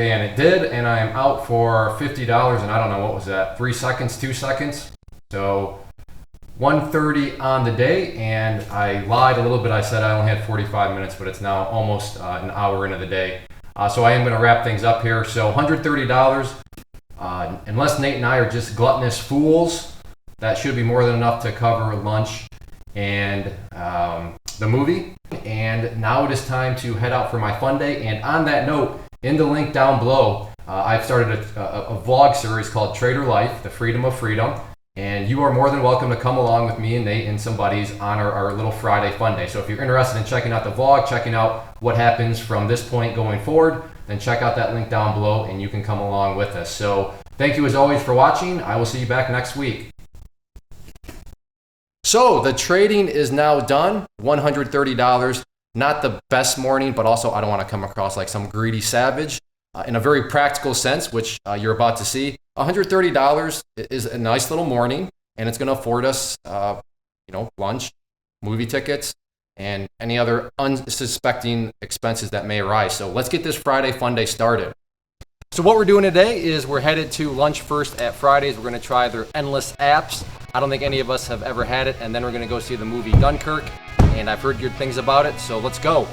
Okay, and it did, and I am out for $50, and I don't know, what was that, 3 seconds, 2 seconds? So 1:30 on the day, and I lied a little bit. I said I only had 45 minutes, but it's now almost an hour into the day. So I am going to wrap things up here. So $130, unless Nate and I are just gluttonous fools, that should be more than enough to cover lunch and the movie. And now it is time to head out for my fun day. And on that note, in the link down below, I've started a vlog series called Trader Life, the Freedom of Freedom. And you are more than welcome to come along with me and Nate and some buddies on our little Friday fun day. So if you're interested in checking out the vlog, checking out what happens from this point going forward, then check out that link down below and you can come along with us. So thank you as always for watching. I will see you back next week. So the trading is now done, $130. Not the best morning, but also I don't want to come across like some greedy savage. In a very practical sense, which you're about to see, $130 is a nice little morning, and it's going to afford us, lunch, movie tickets, and any other unsuspecting expenses that may arise. So let's get this Friday fun day started. So what we're doing today is we're headed to lunch first at Fridays. We're going to try their endless apps. I don't think any of us have ever had it, and then we're going to go see the movie Dunkirk, and I've heard good things about it, so let's go.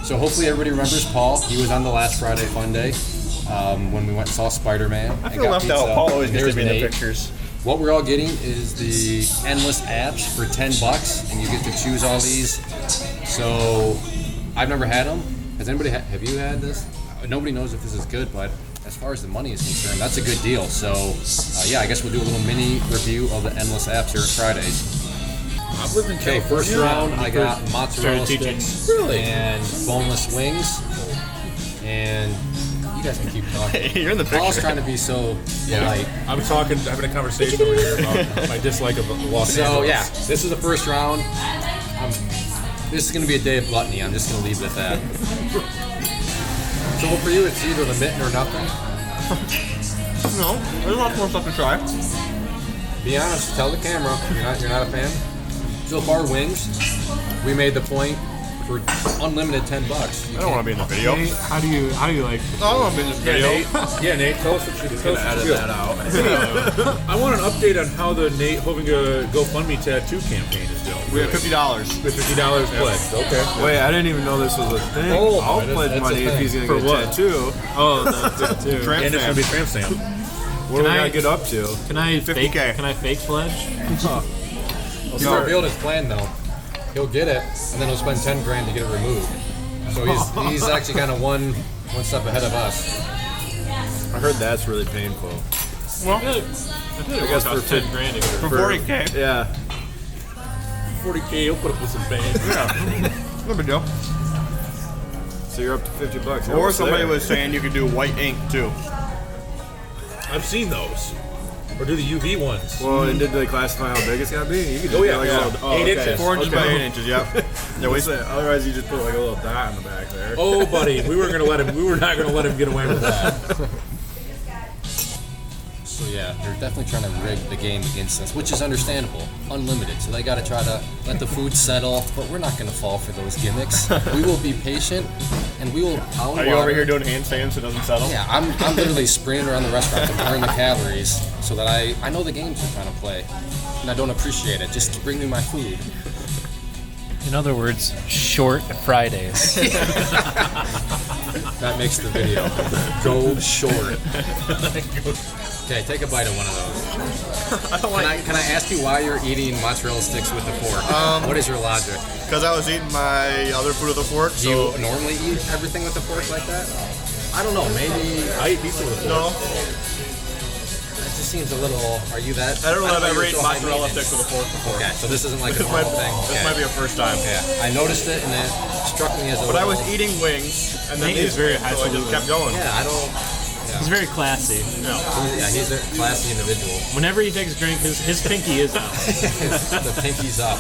So hopefully everybody remembers Paul. He was on the last Friday Fun Day when we went and saw Spider-Man. I feel left out. Paul always gets to be in the pictures. What we're all getting is the endless apps for $10, and you get to choose all these. So I've never had them. Has anybody? Have you had this? Nobody knows if this is good, but as far as the money is concerned, that's a good deal. So yeah, I guess we'll do a little mini review of the endless apps here at Fridays. Okay, first round, I got mozzarella sticks and boneless wings. And you guys can keep talking. You're in the picture. Paul's trying to be so polite. I'm having a conversation over here about my dislike of Los Angeles. So yeah, this is the first round. This is going to be a day of gluttony. I'm just going to leave it at that. So for you, it's either the mitten or nothing. No, there's lots more stuff to try. Be honest. Tell the camera you're not a fan. So far, wings. We made the point for unlimited $10. I don't want to be in the video. Nate, how do you like? I don't want to be in this video. Nate, tell us what you Edit that out. I want an update on how the Nate hoping to GoFundMe tattoo campaign is doing. We have $50. With $50 pledged. Okay. Wait, I didn't even know this was a thing. I'll pledge money if he's gonna For get what? a tattoo. Oh, the tattoo. Tramp And it's stamp. gonna be tramp stamp. What do we gotta get up to? Can I 50K. Can I fake pledge? He's revealed his plan though. He'll get it, and then he'll spend $10,000 to get it removed. So he's actually kind of one step ahead of us. I heard that's really painful. Well, I guess for $10,000 to get for 40K. Yeah. 40K, he'll put up with some pain. Yeah. No big deal. So you're up to $50. Or somebody was saying you could do white ink too. I've seen those. Or do the UV ones. Well, and did they classify how big it's gotta be? You could just Oh, yeah, do like yeah. a little. 8 inches. 4 inches by 8 inches. Yep. Yeah, we said otherwise you just put like a little dot in the back there. Oh, buddy, we were not gonna let him get away with that. So yeah, they're definitely trying to rig the game against us, which is understandable. Unlimited, so they got to try to let the food settle. But we're not going to fall for those gimmicks. We will be patient, and we will pound Are you water. over here doing handstands so it doesn't settle? Yeah, I'm literally sprinting around the restaurant to burn the calories, so that I know the games they're trying to play, and I don't appreciate it. Just bring me my food. In other words, short Fridays. That makes the video. Go short. Okay, take a bite of one of those. I don't like. Can I ask you why you're eating mozzarella sticks with the fork? What is your logic? Because I was eating my other food with a fork. Do you normally eat everything with a fork like that? I don't know. Maybe I eat pizza with a No, fork. it just seems a little. Are you that? I don't know if I've you're ever eaten so high mozzarella maintenance. sticks with a fork before. Okay, so this isn't like a This might, normal thing. this might be a first time. Yeah, I noticed it and it struck me as a. But I was little- eating wings, and then Nate is these very so I just highfalutin. kept going. Yeah, I don't. He's very classy. Yeah, he's a classy individual. Whenever he takes a drink, his pinky is up. The pinky's up.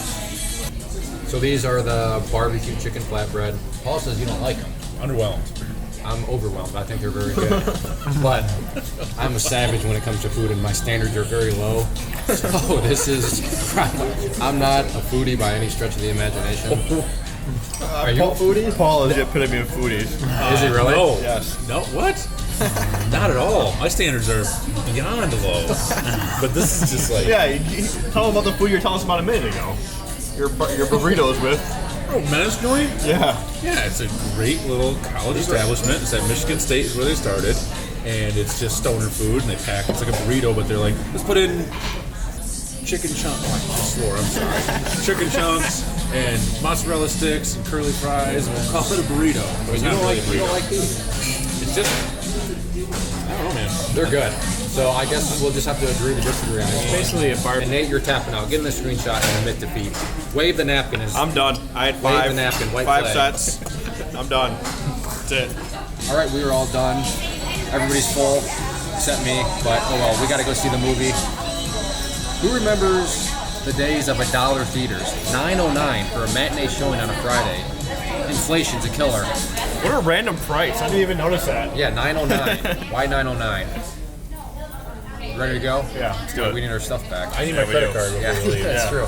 So these are the barbecue chicken flatbread. Paul says you don't like them. Underwhelmed. I'm overwhelmed. I think they're very good. But I'm a savage when it comes to food, and my standards are very low. So this is. I'm not a foodie by any stretch of the imagination. Are you a foodie? Paul is the epitome of foodies. Is he really? No. Yes. No, what? Not at all. My standards are beyond low. But this is just like, Yeah, you tell them about the food you were telling us about a minute ago. Your burritos with. oh, Menace joint? Yeah. Yeah, it's a great little college establishment. It's at Michigan State is where they started. And it's just stoner food, and they pack, it's like a burrito, but they're like, let's put in chicken chunks. Oh, I just swore, I'm sorry. Chicken chunks and mozzarella sticks and curly fries, and we'll call it a burrito. But it's You not don't really like a burrito. these? It's just, I don't know, man. They're good. So I guess we'll just have to agree to disagree on this. Basically a And barbecue. Nate, you're tapping out. Give him a screenshot and admit defeat. Wave the napkin. I'm done. I had Wave five. the napkin, white 5 flag. sets. I'm done. That's it. All right, we are all done. Everybody's full except me. But oh well, we got to go see the movie. Who remembers the days of $1 theaters? $9.09 for a matinee showing on a Friday. Inflation's a killer. What a random price. I didn't even notice that. Yeah, $9.09. Why $9.09? Ready to go? Yeah, let's do it. We need our stuff back. I need my credit card Yeah, before we leave. that's true.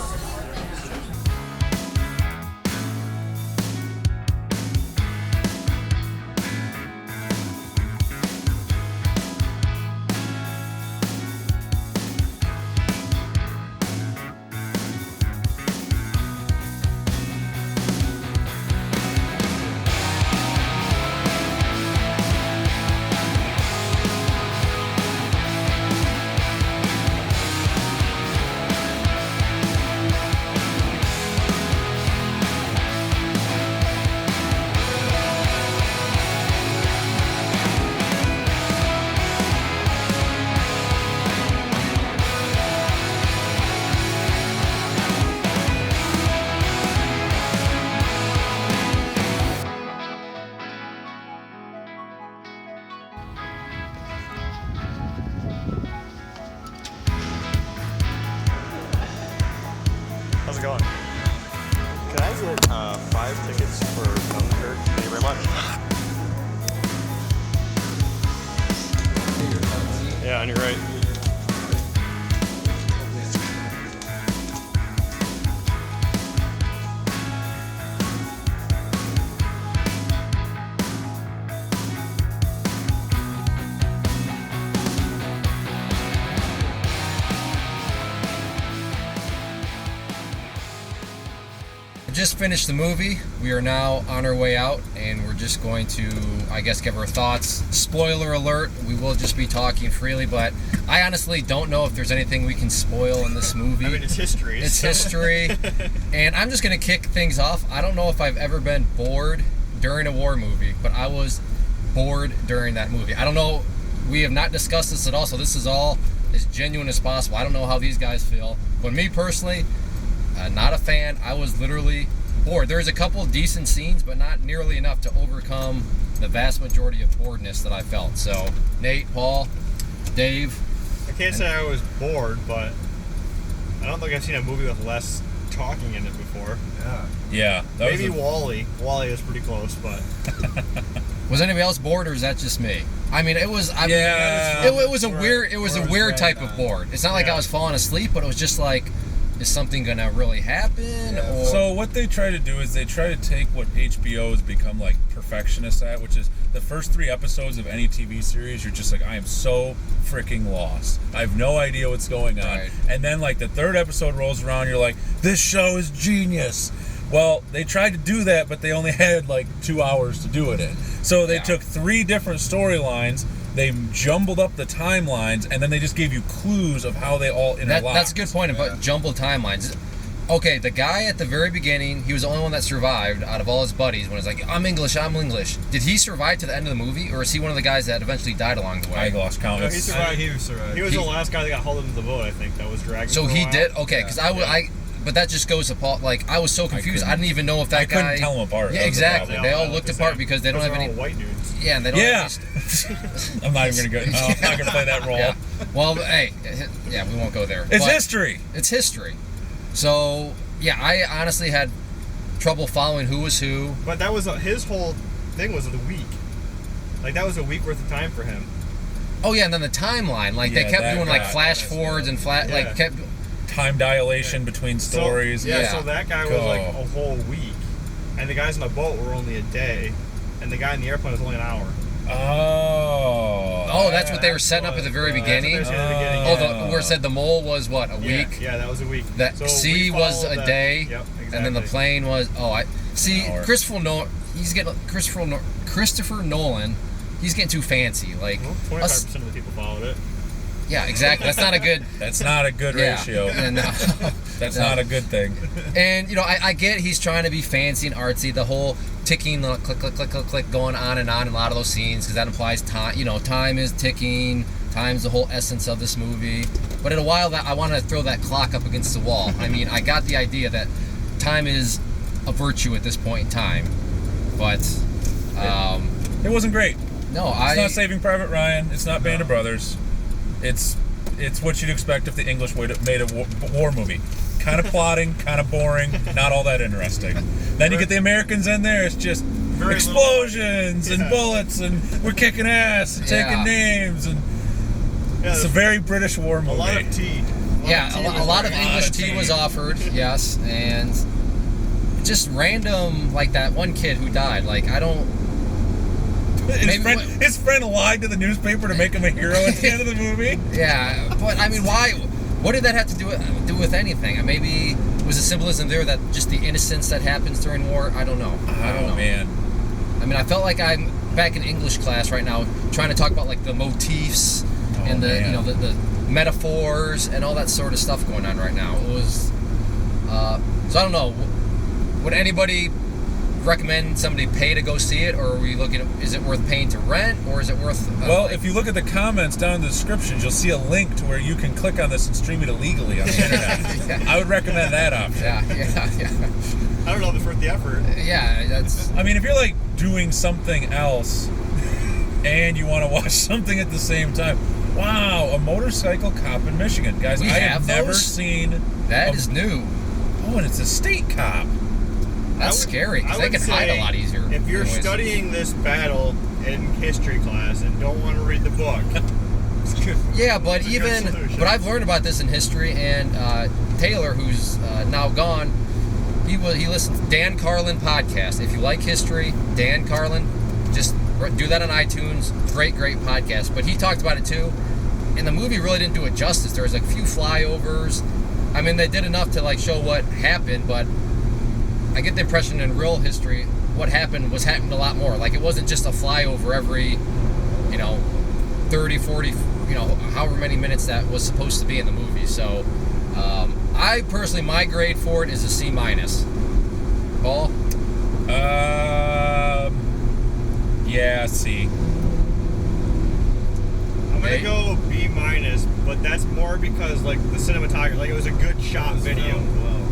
How's it going? Can I get 5 tickets for Dunkirk? Thank you very much. Yeah, on your right. Just finished the movie. We are now on our way out, and we're just going to, I guess, give our thoughts. Spoiler alert, we will just be talking freely, but I honestly don't know if there's anything we can spoil in this movie. I mean, it's history. It's history, and I'm just going to kick things off. I don't know if I've ever been bored during a war movie, but I was bored during that movie. I don't know, we have not discussed this at all, so this is all as genuine as possible. I don't know how these guys feel, but me personally, not a fan. I was literally bored. There's a couple decent scenes, but not nearly enough to overcome the vast majority of boredness that I felt. So, Nate, Paul, Dave. I can't say I was bored, but I don't think I've seen a movie with less talking in it before. Yeah. That Maybe was a, Wall-E. Wall-E is pretty close, but Was anybody else bored, or is that just me? I mean, it was. I Yeah. mean, it was a weird. It was a weird type of bored. It's not like Yeah. I was falling asleep, but it was just like, is something gonna really happen? Or So what they try to do is they try to take what HBO has become like perfectionists at, which is the first 3 episodes of any TV series, you're just like, I am so freaking lost. I have no idea what's going on. Right. And then like the 3rd episode rolls around, you're like, this show is genius. Well, they tried to do that, but they only had like 2 hours to do it in. So they Yeah. took 3 different storylines, they jumbled up the timelines, and then they just gave you clues of how they all interlocked. That's a good point about jumbled timelines. Okay, the guy at the very beginning, he was the only one that survived out of all his buddies when it's like, I'm English. Did he survive to the end of the movie, or is he one of the guys that eventually died along the way? I lost count. No, he survived. He survived. He was the last guy that got hauled into the boat, I think, that was dragged. So for a he while. did? Okay, because but that just goes to Paul. Like, I was so confused. I didn't even know if that guy. I couldn't tell them apart. Yeah, exactly. They all looked apart because they don't have Those are any. all white dudes. Yeah, and they don't. Yeah. Have I'm not even going to go. No, I'm not going to play that role. Yeah. Well, hey, yeah, we won't go there. It's But history. It's history. So, yeah, I honestly had trouble following who was who. But that was his whole thing was the week. Like, that was a week worth of time for him. Oh, yeah, and then the timeline. Like, they Yeah, kept that doing, like, got- flash forwards and Yeah. kept. Time dilation between stories. So that guy was like a whole week. And the guys on the boat were only a day. And the guy in the airplane was only an hour. Oh, that's what they were setting up at the very beginning. That's what they were saying at the beginning. Where it said the mole was what, a week? Yeah, that was a week. That So sea we was followed a that. day, Yep, exactly. and then the plane was. Hour. Christopher Nolan. He's getting too fancy. Like, Well, 25% of the people followed it. yeah, exactly. That's not a good. That's not a good Yeah. ratio. And, That's not a good thing. and I get he's trying to be fancy and artsy. The whole ticking, the click, click, click, click, click, going on in a lot of those scenes because that implies time. Time is ticking. Time's the whole essence of this movie. But in a while, that I want to throw that clock up against the wall. I mean, I got the idea that time is a virtue at this point in time, but It wasn't great. no, It's not Saving Private Ryan. It's not Band of Brothers. It's what you'd expect if the English made a war movie. Kind of plotting, kind of boring, not all that interesting. Then you get the Americans in there. It's just explosions and bullets, and we're kicking ass and taking names, and it's a very British war movie. A lot of tea. a lot of English tea was offered, yes, and just random, like that one kid who died. Like, I don't. His friend lied to the newspaper to make him a hero at the end of the movie. Yeah, but I mean, why? What did that have to do with anything? Maybe it was as simple as in there that just the innocence that happens during war. I don't know. I don't know. Man. I mean, I felt like I'm back in English class right now, trying to talk about like the motifs and the the metaphors and all that sort of stuff going on right now. It was. So I don't know. Would anybody recommend somebody pay to go see it, or are we looking at, is it worth paying to rent, or is it worth If you look at the comments down in the descriptions, you'll see a link to where you can click on this and stream it illegally on the internet. I would recommend that option. yeah I don't know if it's worth the effort. yeah, that's I mean, if you're like doing something else and you want to watch something at the same time, wow, a motorcycle cop in Michigan, guys. We I have have never those? seen. that is new. Oh, and it's a state cop. That's scary because they can hide a lot easier. If you're anyways. studying this battle in history class and don't want to read the book, Yeah, but It's a good solution. I've learned about this in history, and Taylor, who's now gone, he listens to Dan Carlin podcast. If you like history, Dan Carlin, just do that on iTunes. Great podcast. But he talked about it too, and the movie really didn't do it justice. There was like a few flyovers. I mean, they did enough to like show what happened, but I get the impression in real history what happened a lot more. Like, it wasn't just a flyover every 30, 40, however many minutes that was supposed to be in the movie. So I personally, my grade for it is a C-. Paul? Yeah, C. I'm gonna go B-, but that's more because like the cinematography, like it was a good shot video.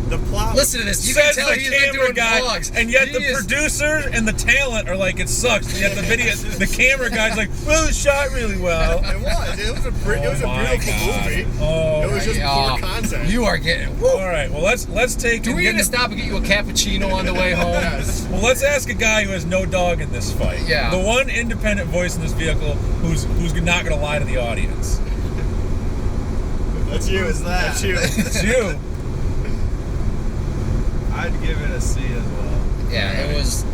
The plot. Listen to this. You can Says tell the he's been camera doing guy, vlogs. and yet He the is- producers and the talent are like, it sucks. And yet the camera guy's like, well, it shot really well. It was. It was a my beautiful God. movie. Oh, It was just poor content. You are getting. all right. Well, let's take. Do we need to stop and get you a cappuccino on the way home? Yes. Well, let's ask a guy who has no dog in this fight. Yeah. The one independent voice in this vehicle who's not going to lie to the audience. That's you. That's you. It's you. I'd give it a C as well. Yeah, it was.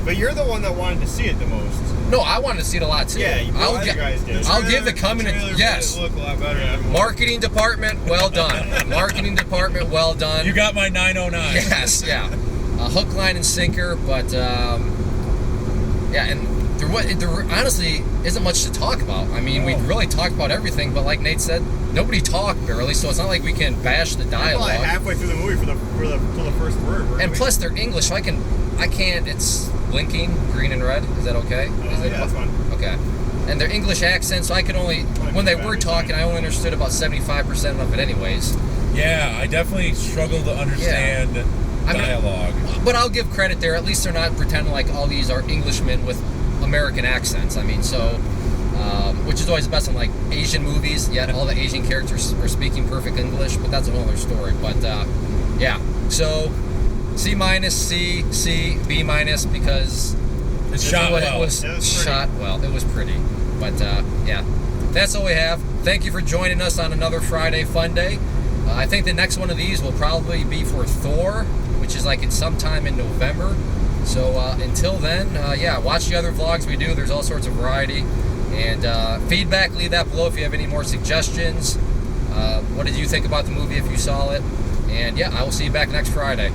But you're the one that wanted to see it the most. No, I wanted to see it a lot too. Yeah, you guys did. I'll give the coming. trailer Yes. made it look a lot better than everyone. Marketing department, well done. Marketing department, well done. You got my 909. Yes, yeah. A hook, line, and sinker, but yeah, and there honestly isn't much to talk about. I mean, we really talked about everything, but like Nate said, nobody talked barely, so it's not like we can bash the dialogue. Probably halfway through the movie till the first word. And plus, they're English, so I can't. It's blinking green and red. Is that okay? Yeah, that's fine. Okay. And their English accent, so I could only, when they were talking, I only understood about 75% of it, anyways. Yeah, I definitely struggle to understand dialogue. But I'll give credit there. At least they're not pretending like all these are Englishmen with American accents. I mean, so, which is always the best in like Asian movies. Yet all the Asian characters are speaking perfect English, but that's another story. But yeah, so C-, C, B- because It's shot well. It was shot well. It was pretty. But yeah, that's all we have. Thank you for joining us on another Friday Fun Day. I think the next one of these will probably be for Thor, which is like it's sometime in November. So until then, yeah, watch the other vlogs we do. There's all sorts of variety. And feedback, leave that below if you have any more suggestions. What did you think about the movie if you saw it? And yeah, I will see you back next Friday.